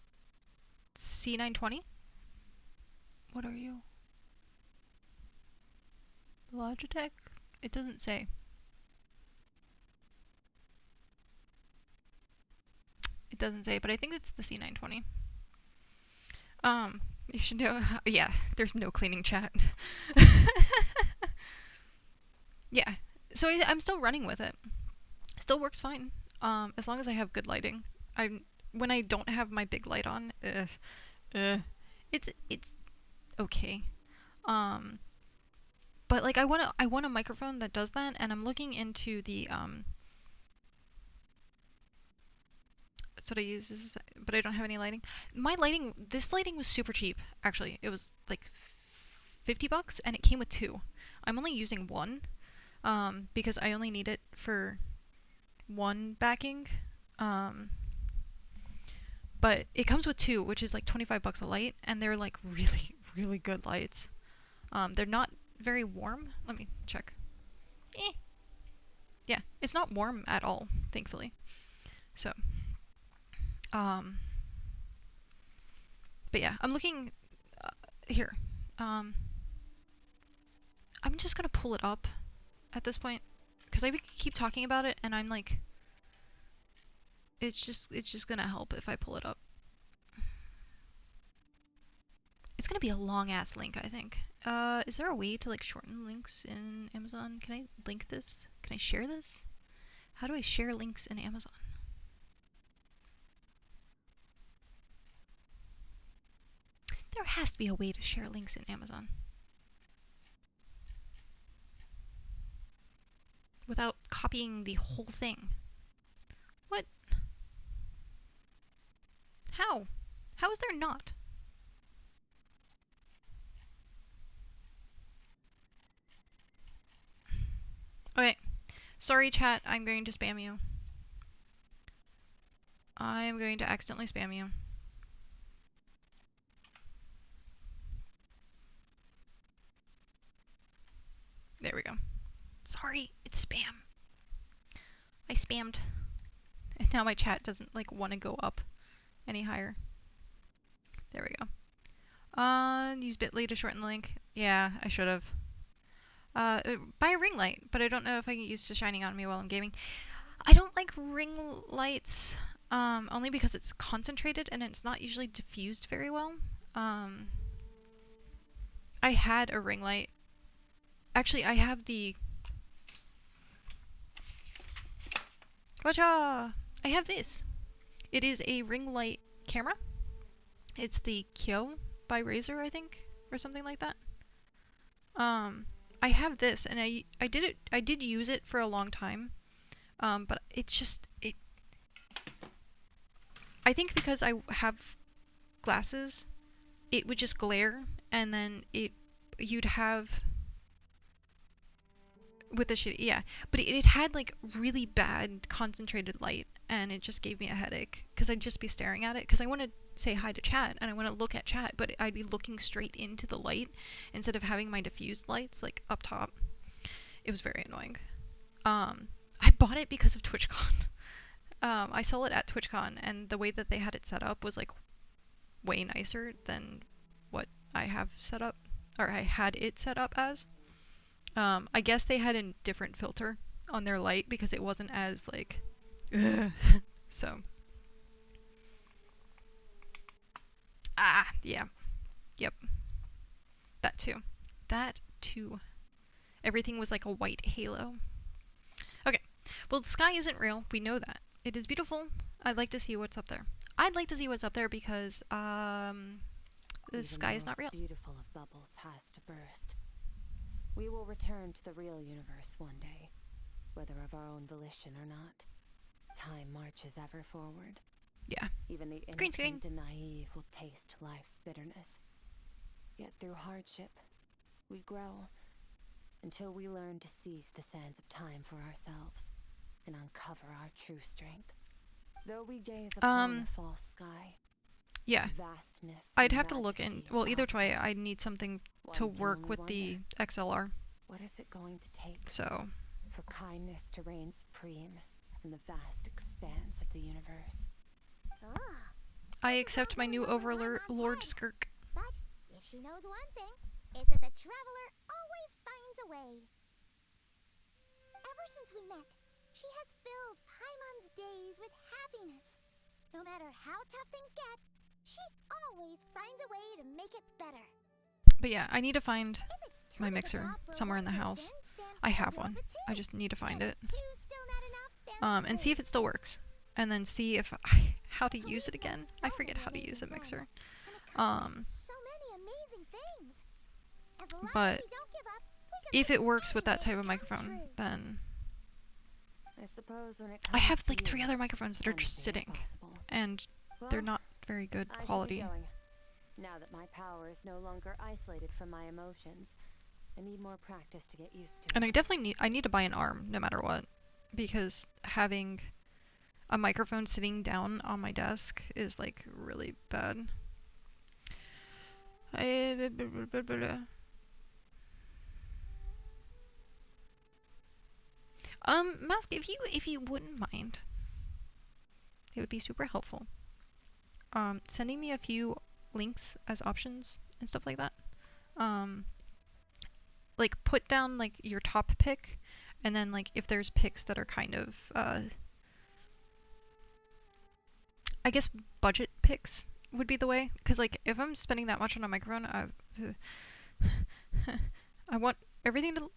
C920. What are you? Logitech? It doesn't say. It doesn't say, but I think it's the C920. You should know. Yeah, there's no cleaning chat. Yeah, so I'm still running with it. Still works fine. As long as I have good lighting. When I don't have my big light on, it's okay. Um, but like I want a microphone that does that, and I'm looking into the that's what I use. But I don't have any lighting. This lighting was super cheap. Actually, it was like $50, and it came with two. I'm only using one, because I only need it for one backing. Um, but it comes with two, which is like $25 a light, and they're like really, really good lights. They're not very warm. Let me check. Yeah, it's not warm at all, thankfully. So, um, but yeah, I'm looking here. Um, I'm just gonna pull it up at this point because I keep talking about it, and I'm like, it's just gonna help if I pull it up. It's gonna be a long ass link, I think. Is there a way to like shorten links in Amazon? Can I link this? Can I share this? How do I share links in Amazon? There has to be a way to share links in Amazon without copying the whole thing. What? How? How is there not? Okay. Sorry, chat. I'm going to spam you. I'm going to accidentally spam you. There we go. Sorry, it's spam. I spammed. And now my chat doesn't like want to go up any higher. There we go. Use Bitly to shorten the link. Yeah, I should have. Buy a ring light, but I don't know if I can get used to shining on me while I'm gaming. I don't like ring lights, only because it's concentrated and it's not usually diffused very well. I had a ring light. Actually, I have the... Gotcha! I have this. It is a ring light camera. It's the Kyo by Razer, I think, or something like that. I have this, and I did use it for a long time. But it's just I think because I have glasses, it would just glare, and then you'd have with the shit, yeah. But it had like really bad concentrated light, and it just gave me a headache because I'd just be staring at it because I want to say hi to chat and I want to look at chat, but I'd be looking straight into the light instead of having my diffused lights like up top. It was very annoying. I bought it because of TwitchCon. I saw it at TwitchCon, and the way that they had it set up was like way nicer than what I have set up, or I had it set up as. I guess they had a different filter on their light because it wasn't as like, so. Yeah, yep, that too. That too. Everything was like a white halo. Okay, well, the sky isn't real. We know that. It is beautiful. I'd like to see what's up there. I'd like to see what's up there because the sky is not real. Beautiful of bubbles has to burst. We will return to the real universe one day, whether of our own volition or not. Time marches ever forward. Yeah. Even the Green screen. innocent and naive will taste life's bitterness. Yet through hardship, we grow until we learn to seize the sands of time for ourselves and uncover our true strength. Though we gaze upon a false sky, yeah, vastness I'd have to look in. Well, either way, I need something to work with the XLR. What is it going to take? So, for kindness to reign supreme in the vast expanse of the universe. I accept my new overlord Skirk. But if she knows one thing, it's that the traveler always finds a way. Ever since we met, she has filled Paimon's days with happiness. No matter how tough things get, She always finds a way to make it better. But yeah, I need to find If it's too my big a mixer job for somewhere in the one house. person, then I have we'll one. give up a I two. just need to find And it. if two's still not enough, then And see if three. it still works. And then see if how to use it We've made again. so I forget many how to use a amazing mixer. friends, and accomplished so many amazing things. As long But as we don't give up, we can if make it works with any that type wish of come microphone, true. then I suppose when it I comes have to like 3 you, other microphones that are just anything is sitting, possible. and they're Well, not very good I should be quality. going. Now that my power is no longer isolated from my emotions, I need more practice to get used to And it. I definitely need to buy an arm no matter what, because having a microphone sitting down on my desk is like really bad. Mask, if you wouldn't mind, it would be super helpful. Sending me a few links as options and stuff like that. Like put down like your top pick, and then like if there's picks that are kind of I guess budget picks would be the way, because like if I'm spending that much on a microphone, I want everything to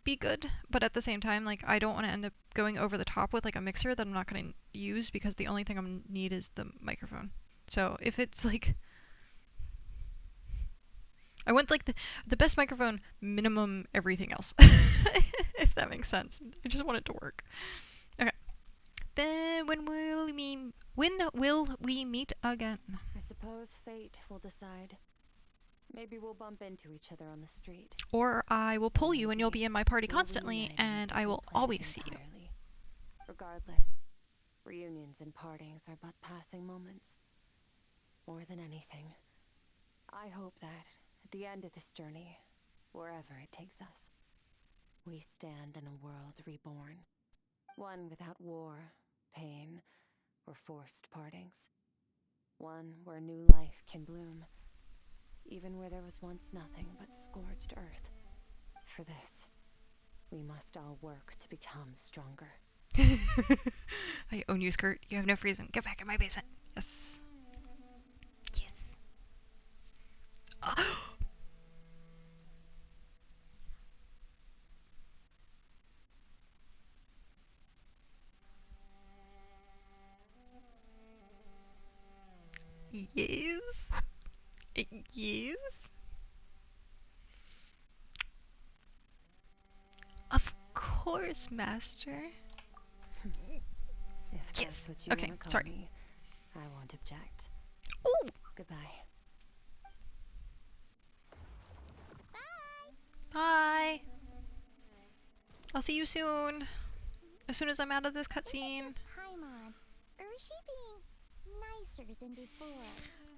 be good, but at the same time, like I don't want to end up going over the top with like a mixer that I'm not going to use, because the only thing I'm need is the microphone. So if it's like I want like the best microphone, minimum everything else. If that makes sense. I just want it to work. Okay. Then when will we meet again? I suppose fate will decide. Maybe we'll bump into each other on the street. Or I will pull you and you'll be in my party We'll constantly, reunite on a and I will different planet always see you. entirely. Regardless, reunions and partings are but passing moments. More than anything, I hope that at the end of this journey, wherever it takes us, we stand in a world reborn. One without war, pain, or forced partings. One where new life can bloom, even where there was once nothing but scorched earth. For this, we must all work to become stronger. I own you, Skirk. You have no reason. Get back in my basement. Yes. Yes. Yes. Yes. Of course, Master. If that's Yes. what you Okay, want to call sorry. me, I won't object. Oh. Goodbye. Bye. I'll see you soon. As soon as I'm out of this Is it cutscene. just Paimon, or is she being nicer than before?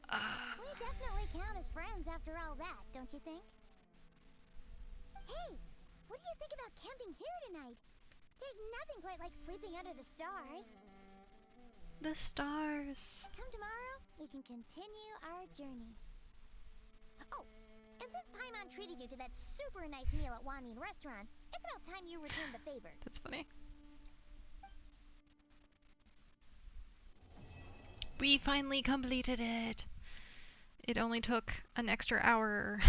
We definitely count as friends after all that, don't you think? Hey, what do you think about camping here tonight? There's nothing quite like sleeping under the stars. The stars. Come tomorrow, we can continue our journey. Oh, and since Paimon treated you to that super nice meal at Wanmin Restaurant, it's about time you return the favor. That's funny. We finally completed it. It only took an extra hour.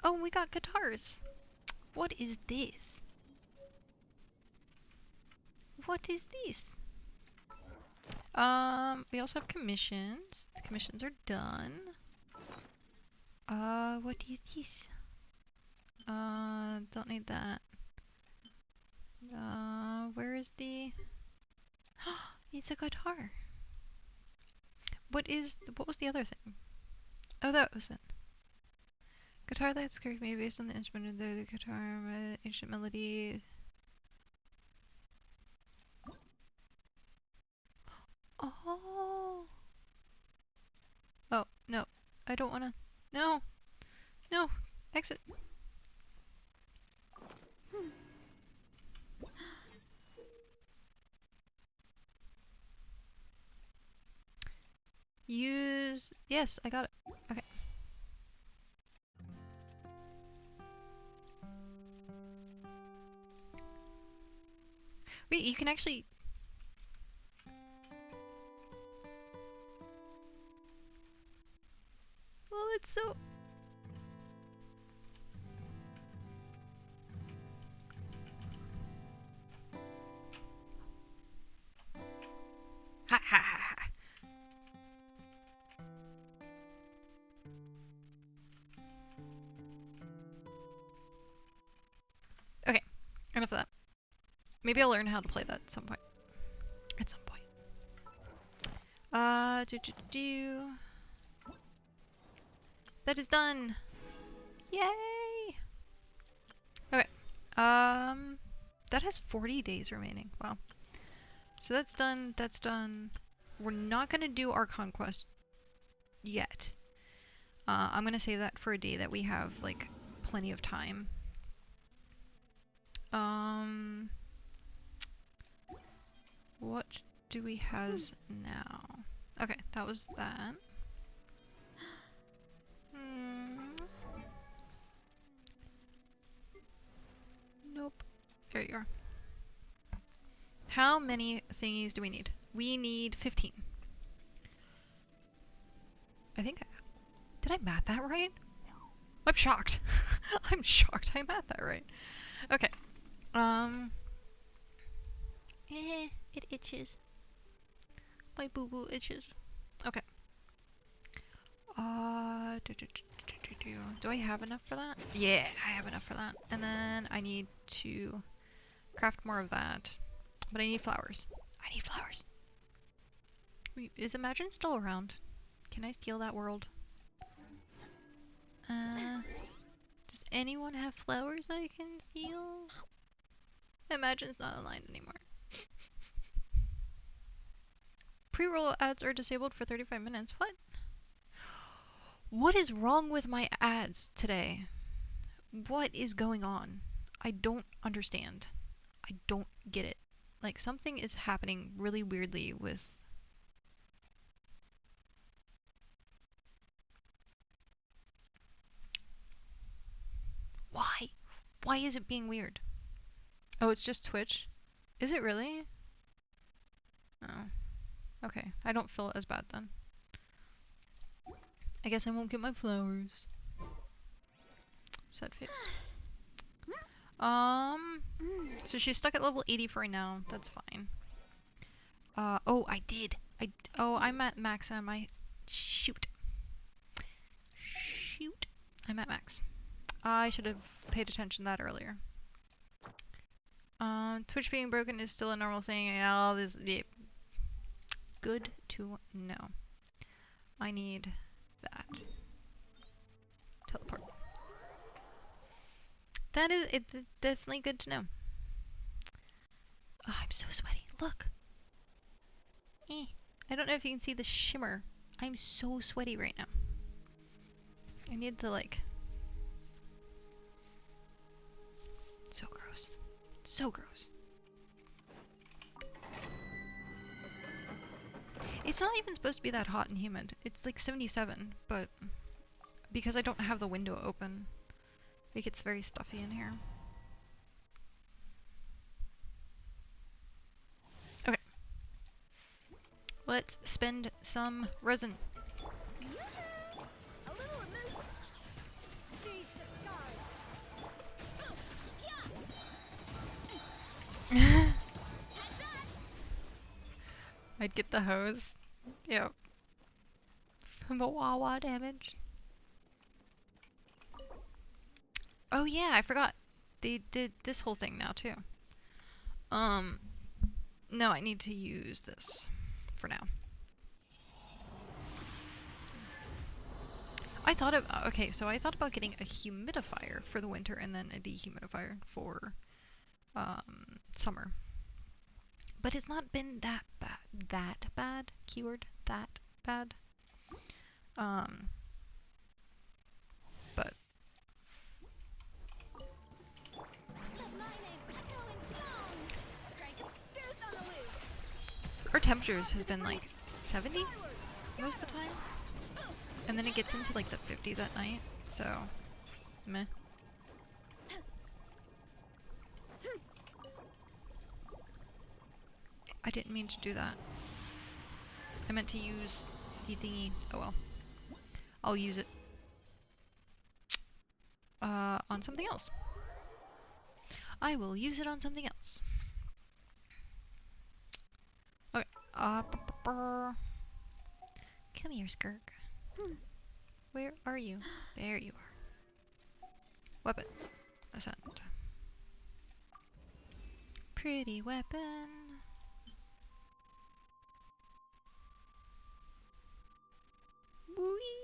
Oh, we got guitars. What is this? What is this? We also have commissions. The commissions are done. What is this? Don't need that. Where is the... It's a guitar. What was the other thing? Oh, that was it. Guitar that Skirk made based on the instrument of the guitar, ancient melody. Oh. Oh, no. I don't wanna. No. No. Exit. Use. Yes, I got it. Okay. Wait, you can actually. so... Ha ha ha ha. Okay, enough of that. Maybe I'll learn how to play that at some point. At some point. That is done! Yay! Okay. That has 40 days remaining. Wow. So that's done, that's done. We're not gonna do our conquest yet. I'm gonna save that for a day that we have, like, plenty of time. What do we has now? Okay, that was that. Nope. There you are. How many thingies do we need? We need 15. I think did I math that right? I'm shocked. I'm shocked I math that right. Okay. It itches. My boo-boo itches. Okay. Do I have enough for that? Yeah, I have enough for that. And then I need to craft more of that. But I need flowers. I need flowers. Wait, is Imagine still around? Can I steal that world? Does anyone have flowers I can steal? Imagine's not online anymore. Pre-roll ads are disabled for 35 minutes. What? What is wrong with my ads today? What is going on? I don't understand. I don't get it. Like, something is happening really weirdly with... Why? Why is it being weird? Oh, it's just Twitch? Is it really? Oh. Okay, I don't feel as bad then. I guess I won't get my flowers. Sad face. So she's stuck at level 80 for right now. That's fine. Oh, I did. Oh, I'm at max, am I? Shoot. Shoot. I'm at max. I should have paid attention to that earlier. Twitch being broken is still a normal thing. All this, yeah. Good to know. I need that. Teleport. That is definitely good to know. Oh, I'm so sweaty. Look. I don't know if you can see the shimmer. I'm so sweaty right now. I need to, like... So gross. So gross. It's not even supposed to be that hot and humid. It's like 77, but because I don't have the window open, it gets very stuffy in here. Okay. Let's spend some resin. I'd get the hose. Yep. From the Wawa damage. Oh yeah, I forgot. They did this whole thing now too. No, I need to use this for now. Okay, so I thought about getting a humidifier for the winter and then a dehumidifier for summer. But it's not been that bad. That bad? Keyword? That bad? But... Our temperatures has been like 70s most of the time. And then it gets into like the 50s at night, so meh. I didn't mean to do that. I meant to use the thingy. Oh well. I'll use it. on something else. I will use it on something else. Okay. Come here, Skirk. Where are you? There you are. Weapon. Ascend. Pretty weapon. Whee!